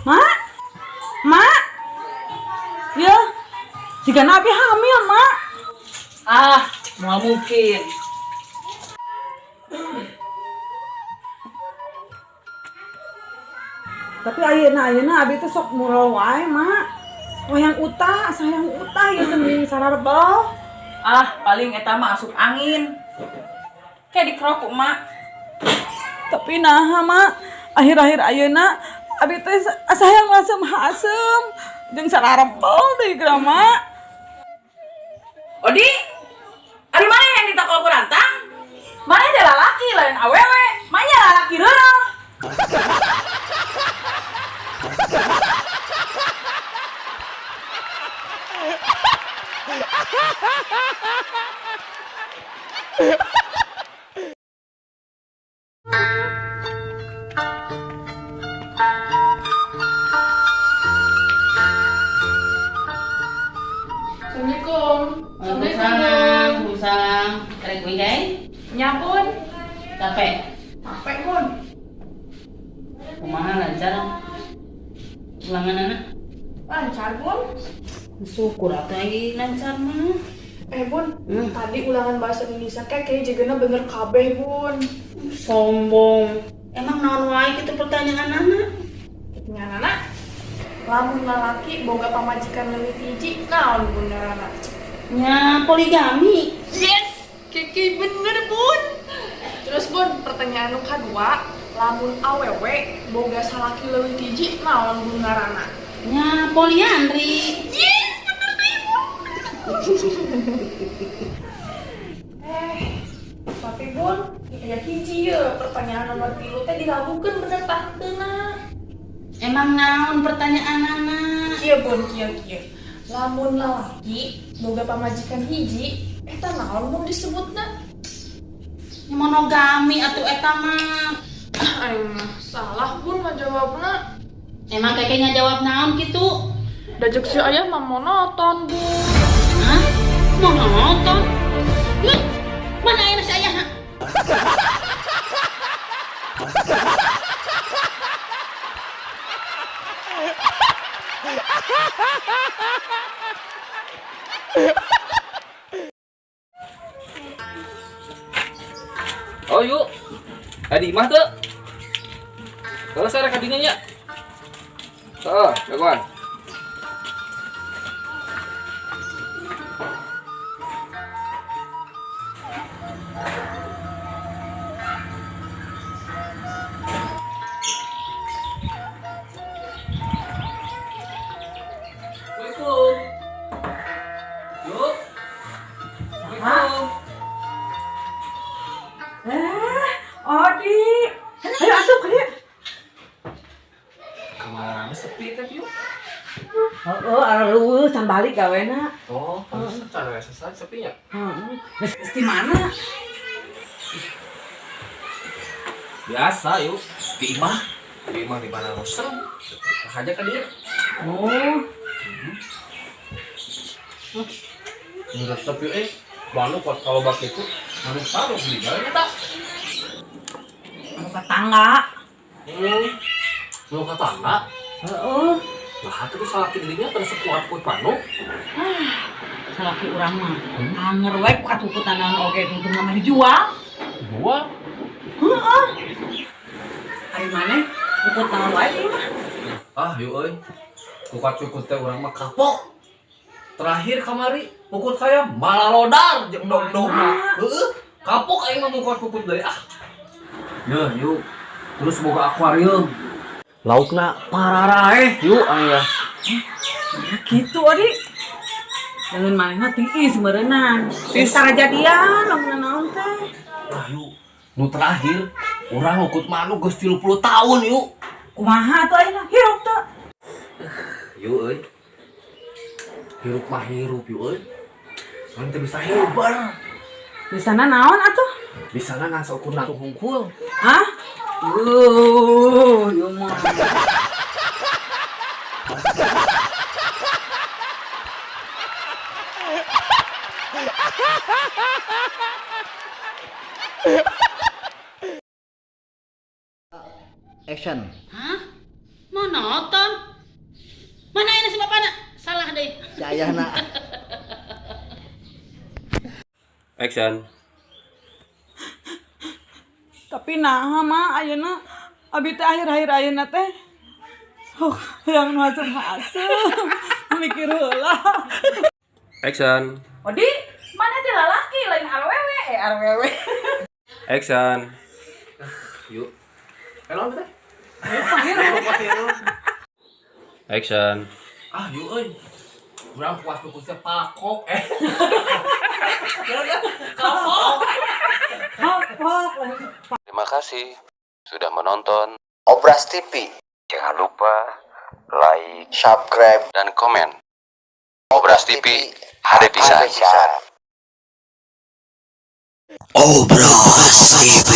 Mak, mak, ya, jika Nabi hamil, mak. Ah, mau mungkin. Tapi ayeuna abi teh sok murah wae, mak. Wayang uta, sayang uta ya geuning sararbel. Ah, paling eta mah asup angin. Kayak dikerokok, Mak. Tapi nah, mak, akhir-akhir ayeuna abi teh sayang asem-asem jeung sararbel deui geura, mak. Odi, ari mana yang ditakol kurantang? Mana ada lalaki lain awewe, mana lalaki reureuh. Assalamualaikum. Waalaikumsalam, Waalaikumsalam. Karek winjai? Nyapun. Capek. Capek pun. Kumaha lancar? Ulangan anak? Lancar pun. Syukur atuh ai lancar mah. Bun, tadi ulangan bahasa Indonesia kayak jegena bener kabeh bun. Sombong. Emang naon wae kitu pertanyaan anak? Pertanyaan anak. Lamun lalaki boga pamajikan leuwih hiji, naon bun ngaranna? Nya poligami. Yes, keke bener bun. Terus bun, pertanyaan nu kadua, lamun awewe boga salaki leuwih hiji, naon bun ngaranna? Nya poliandri. Yes, bener nih bun. Tapi bun, ya hiji ya pertanyaan nomor 3 teh diragukeun bener tah heuteuna. Emang naon pertanyaan anak? Kieu bun, kieu. Lamun lalaki boga pamajikan hiji, eta naon mun disebutna? Nya monogami atuh eta mah. Aing mah salah bun ngajawabna. Emang kakeknya jawab naon kitu? Dajek si aya mah monoton bun. Hah? Monoton? Ih, mana aya si aya? Oh yuk, adi mah tuh. Kalau saya kadinya nya. Oh, jagoan. Assalamualaikum. Yuk. Assalamualaikum. Odi. Ayo asup ka dieu. Kamar sepi tapi yuk. Aduh, can balik gawena. Oh, cara selesai sepinya. Heeh. Geus di mana? Biasa yuk. Di imah. Di imah di mana roster. Aja kan dia. Oh. Enggak tapi baru kalau bak itu mana taruh di jalannya tak. Anu tetangga. Lu kata enggak? Heeh. Nah, itu salah dirinya pada sekuat kuat panu. Salaki urang mah. Anger we ku atuputan naon oge tuntung mah dijual. Dua. Heeh. Ari maneh ukut naon wae ieu mah. Ah, yuk euy. Kukat cukut teh urang mah kapok. Terakhir kamari ukut kayak malalodar jeung dog-dogna. Heeh. Kapok aing mah mukot kukut deui ah. Nah, yuk. Terus boga akuarium. Laukna pararaeh yuk aya. Ya gitu Odi. Dengan manehna tiis meureunang. Tara jadian lamun naon teh. Nah, yuk. Nu terakhir urang ukut manuk geus 30 tahun yuk. Kumaha atuh ayeuna hirup teu? Yuk euy. Hirup mah hirup yuk euy. Mun teu bisa hirup bareng. Di sana naon atuh? Di sana ngan sok kunang hungkul. Hah? Ieu mah. Action. Hah? Monoton? ayahna. Action. Tapi nah mah ayeuna abi teh akhir-akhir ayeuna teh yang hasem-hasem mikir heula. Action. Odi, mana teh lalaki lain awewe. Action. Yuk. Hello teh. Action. Ah, yuk euy. Urang kuat kukusnya pakok. Kapok. Terima kasih sudah menonton Obras TV. Jangan lupa like, Subscribe dan komen. Obras TV, ada pisan. Obras TV.